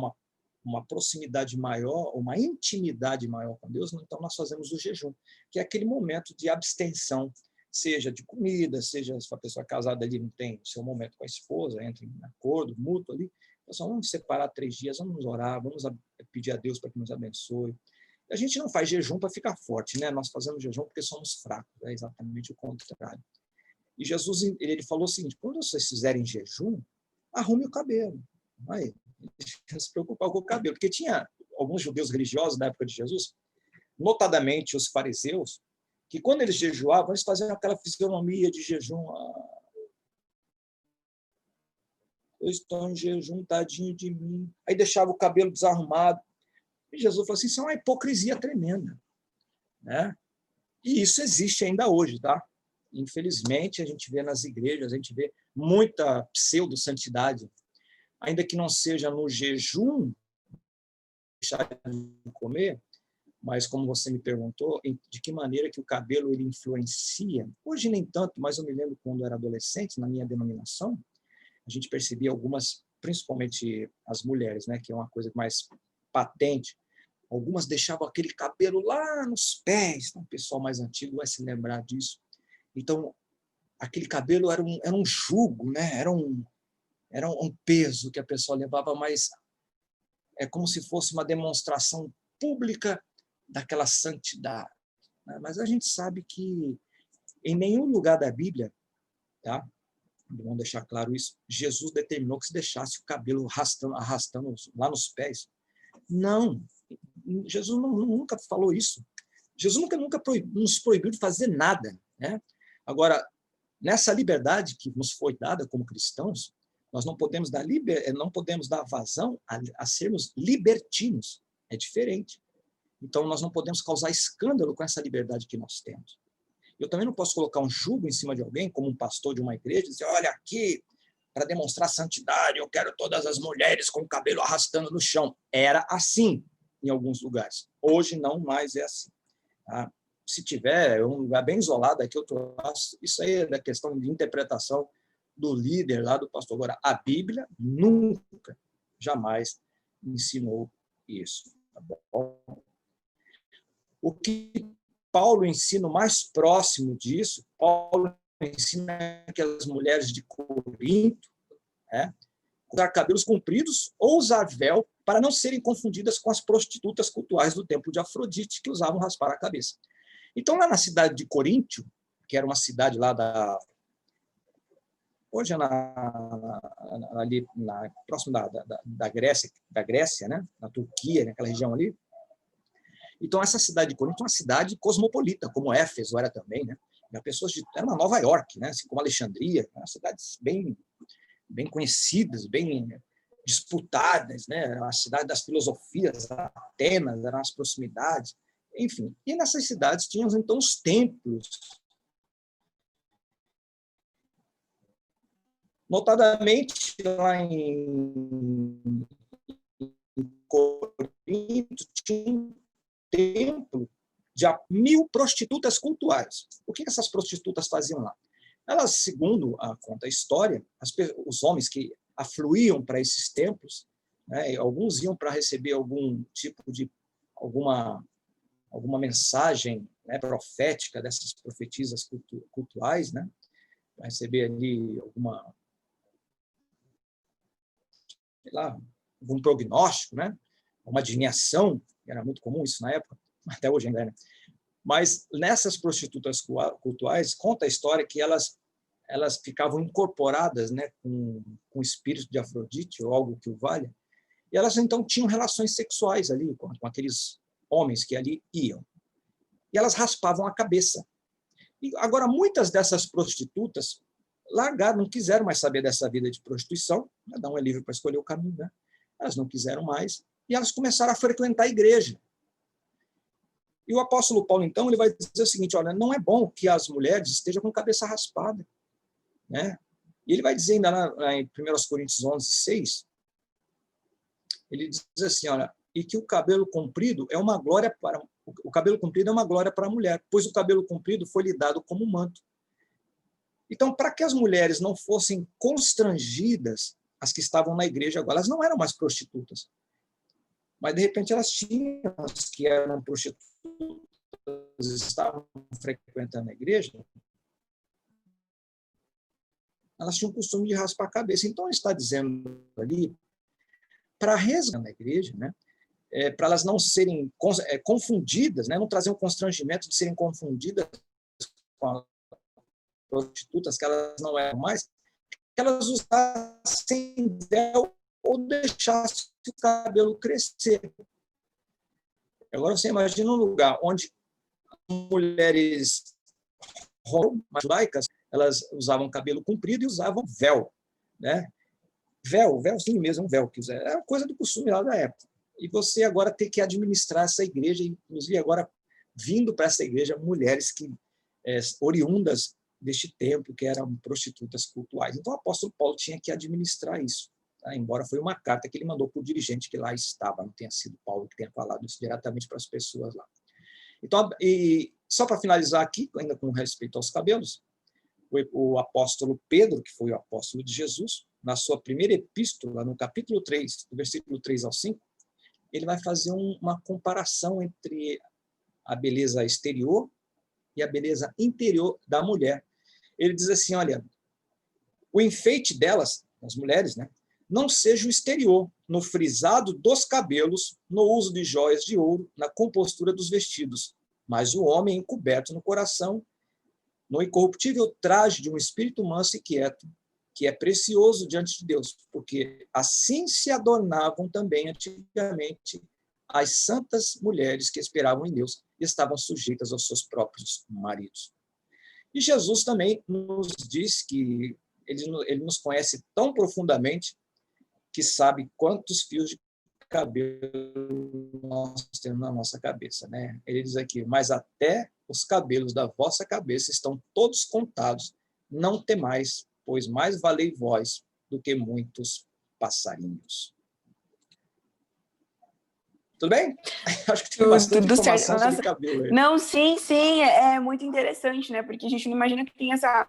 Speaker 2: uma proximidade maior, uma intimidade maior com Deus, então nós fazemos o jejum, que é aquele momento de abstenção, seja de comida, seja se a pessoa casada ali não tem o seu momento com a esposa, entra em acordo mútuo ali, então vamos separar 3 dias, vamos orar, vamos pedir a Deus para que nos abençoe. A gente não faz jejum para ficar forte, né? Nós fazemos jejum porque somos fracos, é exatamente o contrário. E Jesus ele falou o seguinte: quando vocês fizerem jejum, arrume o cabelo. Aí, não se preocupar com o cabelo, porque tinha alguns judeus religiosos na época de Jesus, notadamente os fariseus, que quando eles jejuavam, eles faziam aquela fisionomia de jejum. Eu estou em jejum, tadinho de mim. Aí deixava o cabelo desarrumado. E Jesus falou assim: isso é uma hipocrisia tremenda, né? E isso existe ainda hoje, tá? Infelizmente, a gente vê nas igrejas, a gente vê muita pseudo-santidade, ainda que não seja no jejum, deixar de comer, mas como você me perguntou, de que maneira que o cabelo ele influencia. Hoje nem tanto, mas eu me lembro quando eu era adolescente, na minha denominação, a gente percebia algumas, principalmente as mulheres, né, que é uma coisa mais patente, algumas deixavam aquele cabelo lá nos pés, o pessoal mais antigo vai se lembrar disso. Então, aquele cabelo era um jugo, né? Era um peso que a pessoa levava, mas é como se fosse uma demonstração pública daquela santidade. Né? Mas a gente sabe que em nenhum lugar da Bíblia, tá? Vamos deixar claro isso, Jesus determinou que se deixasse o cabelo arrastando lá nos pés. Não, Jesus nunca falou isso. Jesus nunca nos proibiu de fazer nada, né? Agora, nessa liberdade que nos foi dada como cristãos, nós não podemos dar vazão a sermos libertinos. É diferente. Então, nós não podemos causar escândalo com essa liberdade que nós temos. Eu também não posso colocar um jugo em cima de alguém, como um pastor de uma igreja, e dizer: olha, aqui, para demonstrar santidade, eu quero todas as mulheres com o cabelo arrastando no chão. Era assim em alguns lugares. Hoje não mais é assim. Tá? Se tiver um lugar bem isolado aqui, isso aí é da questão de interpretação do líder lá, do pastor. Agora, a Bíblia nunca, jamais ensinou isso. Tá bom? O que Paulo ensina mais próximo disso, Paulo ensina que as mulheres de Corinto, né, usar cabelos compridos ou usar véu para não serem confundidas com as prostitutas cultuais do templo de Afrodite, que usavam raspar a cabeça. Então, lá na cidade de Coríntio, que era uma cidade lá hoje ali próximo da Grécia, né? Na Turquia, naquela região ali. Então, essa cidade de Coríntio é uma cidade cosmopolita, como Éfeso era também, né? Era uma Nova York, né? Assim como Alexandria, né? Cidades bem conhecidas, bem disputadas, né? Era a cidade das filosofias, Atenas, eram as proximidades, enfim. E nessas cidades tínhamos, então, os templos. Notadamente, lá em Corinto, tinha um templo de 1.000 prostitutas cultuais. O que essas prostitutas faziam lá? Elas, segundo conta a história, os homens que afluíam para esses templos, né, alguns iam para receber algum tipo de alguma mensagem, né, profética dessas profetisas cultuais, né, para receber ali algum prognóstico, né, uma adivinhação, era muito comum isso na época, até hoje ainda é, né? Mas nessas prostitutas cultuais, conta a história que elas ficavam incorporadas, né, com o espírito de Afrodite, ou algo que o valha, E elas, então, tinham relações sexuais ali com aqueles homens que ali iam. E elas raspavam a cabeça. E agora, muitas dessas prostitutas largaram, não quiseram mais saber dessa vida de prostituição, cada um é livre para escolher o caminho, né? Elas não quiseram mais, e elas começaram a frequentar a igreja. E o apóstolo Paulo, então, ele vai dizer o seguinte, olha, não é bom que as mulheres estejam com a cabeça raspada, né? E ele vai dizer ainda em 1 Coríntios 11:6, ele diz assim, olha, e que o cabelo comprido é uma glória para a mulher, pois o cabelo comprido foi lhe dado como manto. Então, para que as mulheres não fossem constrangidas, as que estavam na igreja agora, elas não eram mais prostitutas, mas de repente elas tinham, as que eram prostitutas, estavam frequentando a igreja, elas tinham o costume de raspar a cabeça. Então, ele está dizendo ali, para resgatar na igreja, né, para elas não serem confundidas, né, não trazer um constrangimento de serem confundidas com as prostitutas, que elas não eram mais, que elas usassem véu ou deixassem o cabelo crescer. Agora, você imagina um lugar onde mulheres judaicas, elas usavam cabelo comprido e usavam véu, né? Véu sim mesmo, um véu, que era coisa do costume lá da época. E você agora tem que administrar essa igreja, inclusive agora vindo para essa igreja mulheres que oriundas deste templo, que eram prostitutas cultuais. Então o apóstolo Paulo tinha que administrar isso, tá? Embora foi uma carta que ele mandou para o dirigente que lá estava, não tenha sido Paulo que tenha falado isso diretamente para as pessoas lá. Então, e só para finalizar aqui, ainda com respeito aos cabelos, o apóstolo Pedro, que foi o apóstolo de Jesus, na sua primeira epístola, no capítulo 3, do versículo 3 ao 5, ele vai fazer uma comparação entre a beleza exterior e a beleza interior da mulher. Ele diz assim, olha, o enfeite delas, das mulheres, né, não seja o exterior, no frisado dos cabelos, no uso de joias de ouro, na compostura dos vestidos, mas o homem encoberto no coração, no incorruptível traje de um espírito manso e quieto, que é precioso diante de Deus, porque assim se adornavam também antigamente as santas mulheres que esperavam em Deus e estavam sujeitas aos seus próprios maridos. E Jesus também nos diz que ele nos conhece tão profundamente que sabe quantos fios de cabelo nós temos na nossa cabeça, né? Ele diz aqui, mas até os cabelos da vossa cabeça estão todos contados, não temais, pois mais valei vós do que muitos passarinhos. Tudo bem? Acho que tem bastante informação sobre cabelo aí.
Speaker 1: Não, sim, é muito interessante, né? Porque a gente não imagina que tem essa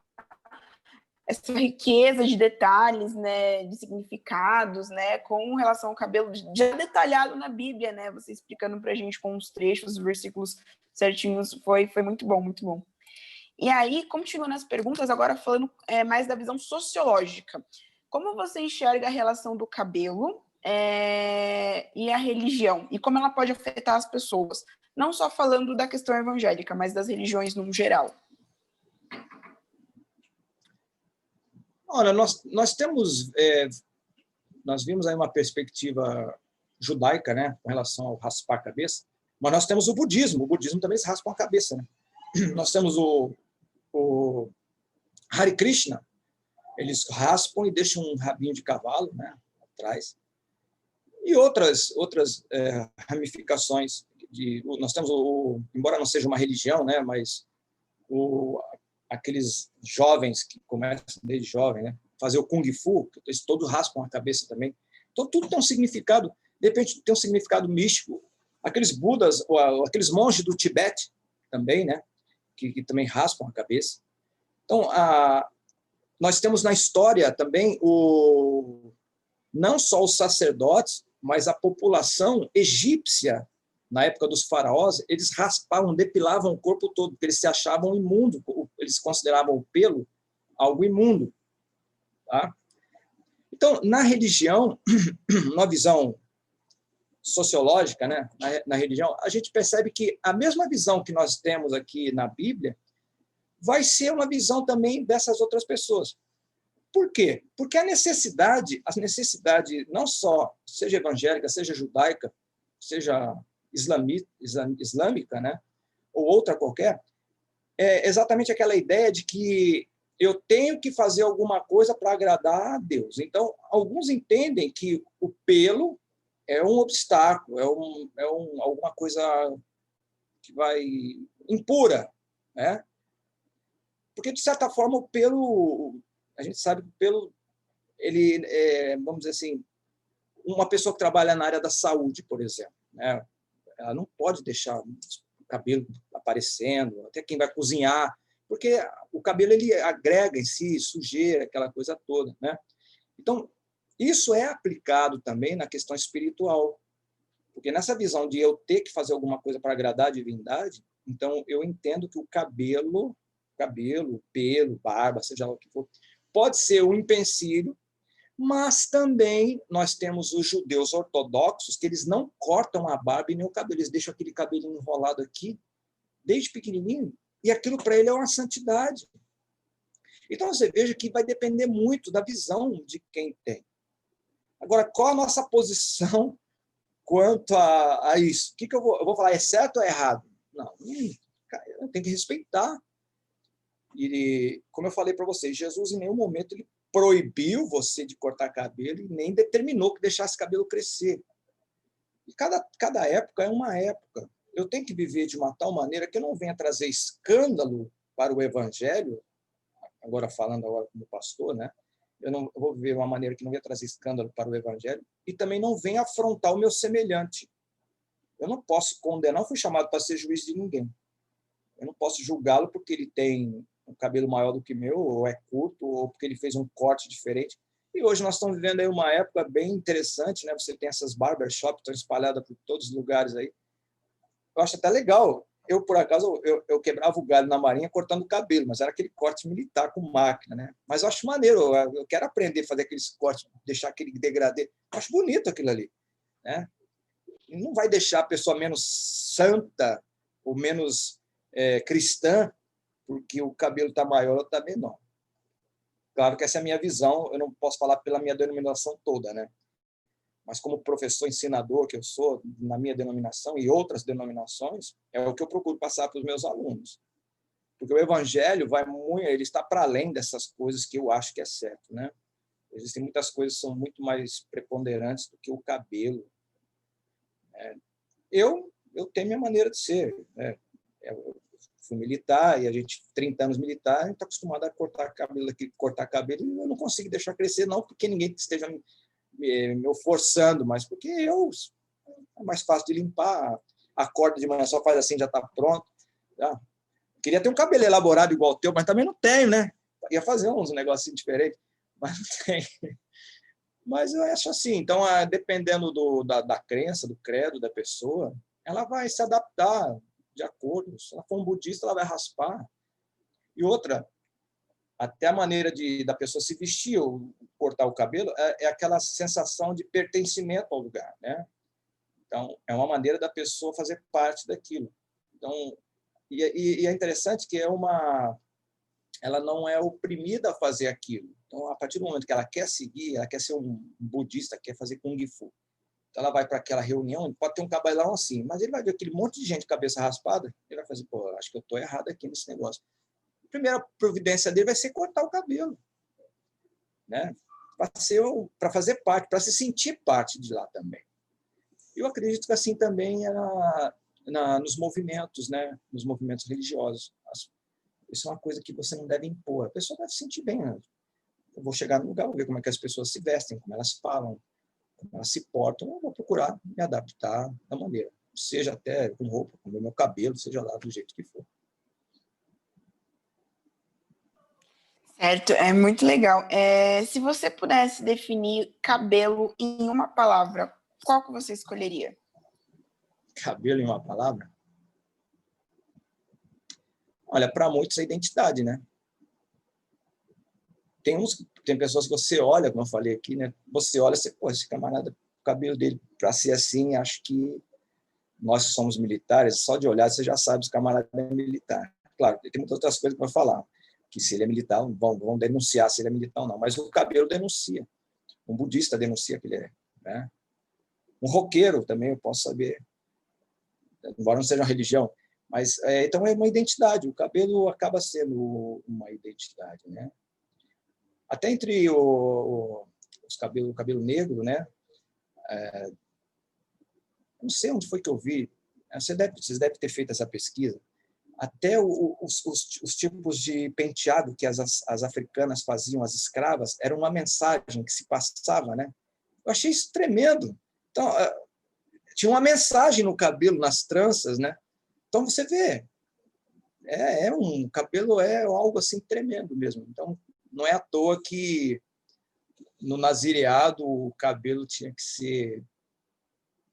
Speaker 1: riqueza de detalhes, né, de significados, né, com relação ao cabelo, já detalhado na Bíblia, né, você explicando para a gente com os trechos, os versículos certinhos, foi muito bom, muito bom. E aí, continuando as perguntas, agora falando mais da visão sociológica, como você enxerga a relação do cabelo e a religião, e como ela pode afetar as pessoas, não só falando da questão evangélica, mas das religiões no geral?
Speaker 2: Olha, nós temos, nós vimos aí uma perspectiva judaica, né, com relação ao raspar a cabeça, mas nós temos o budismo também se raspa a cabeça, né? Nós temos o Hare Krishna, eles raspam e deixam um rabinho de cavalo, né, atrás, e outras ramificações. Nós temos, embora não seja uma religião, né, mas aqueles jovens que começam desde jovem, né, fazer o Kung Fu, eles todos raspam a cabeça também. Então, tudo tem um significado, de repente tem um significado místico. Aqueles budas, ou aqueles monges do Tibete também, né, que também raspam a cabeça. Então, nós temos na história também não só os sacerdotes, mas a população egípcia, na época dos faraós, eles raspavam, depilavam o corpo todo, porque eles se achavam imundos, eles consideravam o pelo algo imundo. Tá? Então, na religião, numa visão sociológica, né, na religião, a gente percebe que a mesma visão que nós temos aqui na Bíblia vai ser uma visão também dessas outras pessoas. Por quê? Porque a necessidade não só, seja evangélica, seja judaica, seja islâmica, né? Ou outra qualquer, é exatamente aquela ideia de que eu tenho que fazer alguma coisa para agradar a Deus. Então, alguns entendem que o pelo é um obstáculo, alguma coisa que vai impura, né? Porque, de certa forma, o pelo, a gente sabe que o pelo, ele vamos dizer assim, uma pessoa que trabalha na área da saúde, por exemplo, né? Ela não pode deixar o cabelo aparecendo, até quem vai cozinhar, porque o cabelo ele agrega em si sujeira, aquela coisa toda, né? Então, isso é aplicado também na questão espiritual, porque nessa visão de eu ter que fazer alguma coisa para agradar a divindade, então eu entendo que o cabelo, pelo, barba, seja lá o que for, pode ser um empecilho, mas também nós temos os judeus ortodoxos que eles não cortam a barba e nem o cabelo, eles deixam aquele cabelo enrolado aqui, desde pequenininho, e aquilo para ele é uma santidade. Então você veja que vai depender muito da visão de quem tem. Agora, qual a nossa posição quanto a isso? O que eu vou falar? É certo ou é errado? Não, eu tenho que respeitar. E, como eu falei para vocês, Jesus em nenhum momento ele proibiu você de cortar cabelo e nem determinou que deixasse cabelo crescer. E cada época é uma época. Eu tenho que viver de uma tal maneira que eu não venha trazer escândalo para o evangelho, agora falando agora como pastor, né? Eu vou viver de uma maneira que não venha trazer escândalo para o evangelho e também não venha afrontar o meu semelhante. Eu não posso condenar, não fui chamado para ser juiz de ninguém. Eu não posso julgá-lo porque ele tem um cabelo maior do que meu, ou é curto, ou porque ele fez um corte diferente. E hoje nós estamos vivendo aí uma época bem interessante, né? Você tem essas barbershops que estão espalhadas por todos os lugares aí. Eu acho até legal. Eu, por acaso, eu quebrava o galho na marinha cortando o cabelo, mas era aquele corte militar com máquina, né? Mas eu acho maneiro, eu quero aprender a fazer aqueles cortes, deixar aquele degradê. Eu acho bonito aquilo ali, né? E não vai deixar a pessoa menos santa ou menos cristã porque o cabelo está maior ou está menor. Claro que essa é a minha visão, eu não posso falar pela minha denominação toda, né? Mas como professor ensinador que eu sou, na minha denominação e outras denominações, é o que eu procuro passar para os meus alunos. Porque o evangelho ele está para além dessas coisas que eu acho que é certo, né? Existem muitas coisas que são muito mais preponderantes do que o cabelo. Eu tenho minha maneira de ser, né? Eu fui militar e a gente 30 anos militar, a gente está acostumado a cortar cabelo e eu não consigo deixar crescer não porque ninguém esteja me forçando, mas porque é mais fácil de limpar, acorda de manhã, só faz assim, já está pronto. Já. Queria ter um cabelo elaborado igual o teu, mas também não tenho, né? Ia fazer uns negocinhos diferentes, mas não tem. Mas eu acho assim, então, dependendo da crença, do credo da pessoa, ela vai se adaptar de acordo. Se ela for um budista, ela vai raspar. E outra, até a maneira da pessoa se vestir ou cortar o cabelo é aquela sensação de pertencimento ao lugar, né? Então, é uma maneira da pessoa fazer parte daquilo. Então, e é interessante que ela não é oprimida a fazer aquilo. Então, a partir do momento que ela quer seguir, ela quer ser um budista, quer fazer Kung Fu, então ela vai para aquela reunião, pode ter um cabelão assim, mas ele vai ver aquele monte de gente de cabeça raspada, ele vai fazer, pô, acho que eu estou errado aqui nesse negócio. A primeira providência dele vai ser cortar o cabelo, né? Para fazer parte, para se sentir parte de lá também. Eu acredito que assim também é nos movimentos, né? Nos movimentos religiosos. Isso é uma coisa que você não deve impor. A pessoa deve se sentir bem. Né? Eu vou chegar no lugar, vou ver como é que as pessoas se vestem, como elas falam, como elas se portam. Eu vou procurar me adaptar da maneira. Seja até com roupa, com o meu cabelo, seja lá do jeito que for.
Speaker 1: Certo, é muito legal. Se você pudesse definir cabelo em uma palavra, qual que você escolheria?
Speaker 2: Cabelo em uma palavra? Olha, para muitos é identidade, né? Tem pessoas que você olha, como eu falei aqui, né? Você olha, você, pô, esse camarada, o cabelo dele, para ser assim, acho que nós que somos militares, só de olhar você já sabe se o camarada é militar. Claro, tem muitas outras coisas para falar. que se ele é militar, vão denunciar se ele é militar ou não, mas o cabelo denuncia. Um budista denuncia que ele é, né? Um roqueiro também, eu posso saber, embora não seja uma religião, mas então é uma identidade, o cabelo acaba sendo uma identidade, né? Até entre o cabelo negro, né? Não sei onde foi que eu vi, vocês devem ter feito essa pesquisa, até os tipos de penteado que as africanas faziam, as escravas, era uma mensagem que se passava, né? Eu achei isso tremendo. Então, tinha uma mensagem no cabelo, nas tranças, né? Então, você vê, um cabelo é algo assim tremendo mesmo. Então, não é à toa que no nazireado o cabelo tinha que ser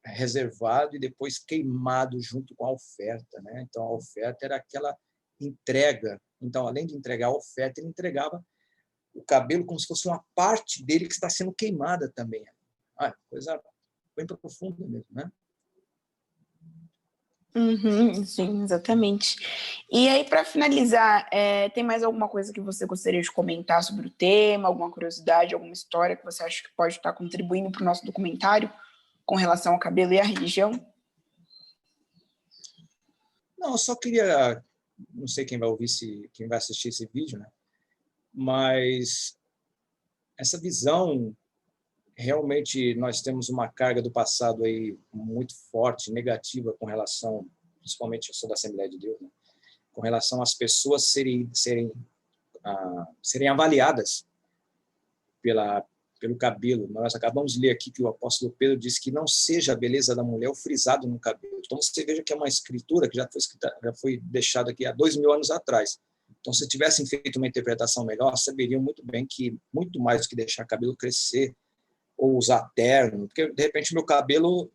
Speaker 2: reservado e depois queimado junto com a oferta, né? Então, a oferta era aquela entrega. Então, além de entregar a oferta, ele entregava o cabelo como se fosse uma parte dele que está sendo queimada também. Coisa bem profunda mesmo, né?
Speaker 1: Uhum, sim, exatamente. E aí, para finalizar, tem mais alguma coisa que você gostaria de comentar sobre o tema, alguma curiosidade, alguma história que você acha que pode estar contribuindo para o nosso documentário com relação ao cabelo e à religião?
Speaker 2: Não, eu só queria, não sei quem vai ouvir, quem vai assistir esse vídeo, né? Mas essa visão, realmente nós temos uma carga do passado aí muito forte, negativa com relação, principalmente eu sou da Assembleia de Deus, né? Com relação às pessoas serem avaliadas pelo cabelo. Nós acabamos de ler aqui que o apóstolo Pedro disse que não seja a beleza da mulher o frisado no cabelo. Então, você veja que é uma escritura que já foi deixada aqui há 2000 anos atrás. Então, se tivessem feito uma interpretação melhor, saberiam muito bem que, muito mais do que deixar cabelo crescer ou usar terno, porque, de repente, meu cabelo,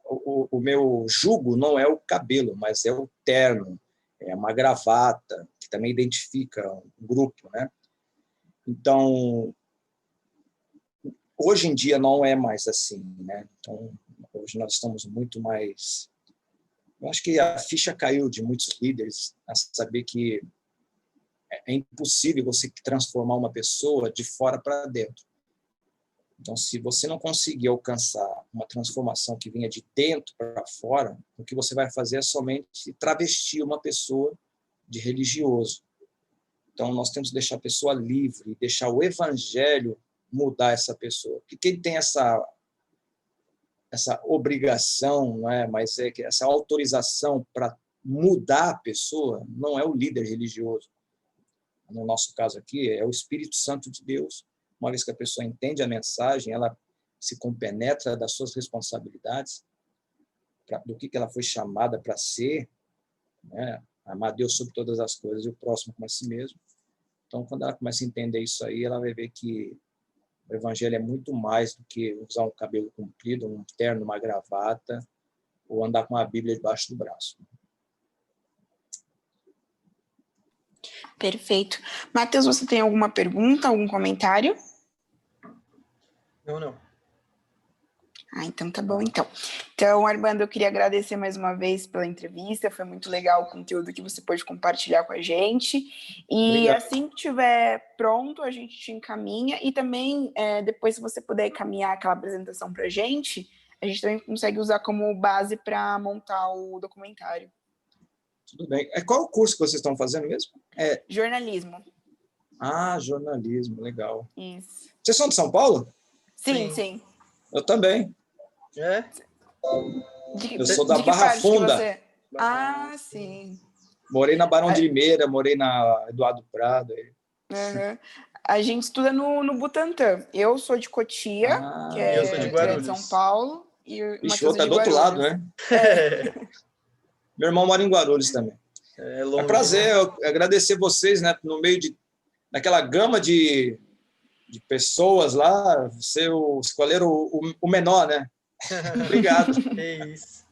Speaker 2: o meu jugo não é o cabelo, mas é o terno, é uma gravata, que também identifica um grupo, né? Então, hoje em dia não é mais assim, né? Então, hoje nós estamos muito mais... Eu acho que a ficha caiu de muitos líderes a saber que é impossível você transformar uma pessoa de fora para dentro. Então, se você não conseguir alcançar uma transformação que venha de dentro para fora, o que você vai fazer é somente travestir uma pessoa de religioso. Então, nós temos que deixar a pessoa livre, deixar o evangelho mudar essa pessoa. Porque quem tem essa obrigação, não é? Mas que essa autorização para mudar a pessoa não é o líder religioso. No nosso caso aqui, é o Espírito Santo de Deus. Uma vez que a pessoa entende a mensagem, ela se compenetra das suas responsabilidades, do que ela foi chamada para ser, né? Amar Deus sobre todas as coisas e o próximo como a si mesmo. Então, quando ela começa a entender isso aí, ela vai ver que o evangelho é muito mais do que usar um cabelo comprido, um terno, uma gravata, ou andar com a Bíblia debaixo do braço.
Speaker 1: Perfeito. Matheus, você tem alguma pergunta, algum comentário?
Speaker 3: Não.
Speaker 1: Então tá bom, então. Então, Armando, eu queria agradecer mais uma vez pela entrevista, foi muito legal o conteúdo que você pôde compartilhar com a gente. E
Speaker 2: Obrigado.
Speaker 1: assim que estiver pronto, a gente te encaminha. E também, depois, se você puder encaminhar aquela apresentação para a gente também consegue usar como base para montar o documentário.
Speaker 2: Tudo bem. Qual o curso que vocês estão fazendo mesmo?
Speaker 1: Jornalismo.
Speaker 2: Jornalismo, legal.
Speaker 1: Isso.
Speaker 2: Vocês são de São Paulo?
Speaker 1: Sim.
Speaker 2: Eu também.
Speaker 3: É?
Speaker 2: Eu sou da Barra Funda.
Speaker 1: Sim.
Speaker 2: Morei na Barão de Limeira, morei na Eduardo Prado.
Speaker 1: Uhum. A gente estuda no Butantã. Eu sou de Cotia, que
Speaker 3: eu sou de
Speaker 1: Guarulhos, São Paulo. E o Matheus
Speaker 2: tá do outro lado, né? Meu irmão mora em Guarulhos também.
Speaker 3: É longe,
Speaker 2: um prazer, agradecer vocês, né? No meio daquela gama de pessoas lá, você escolheram o menor, né? Obrigado.
Speaker 3: É isso.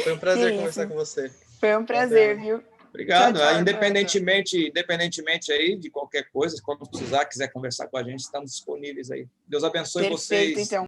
Speaker 3: Foi um prazer conversar com você.
Speaker 1: Foi um prazer, viu?
Speaker 2: Obrigado. Tchau, independentemente aí de qualquer coisa, quando precisar, quiser conversar com a gente, estamos disponíveis aí. Deus abençoe vocês.
Speaker 1: Então.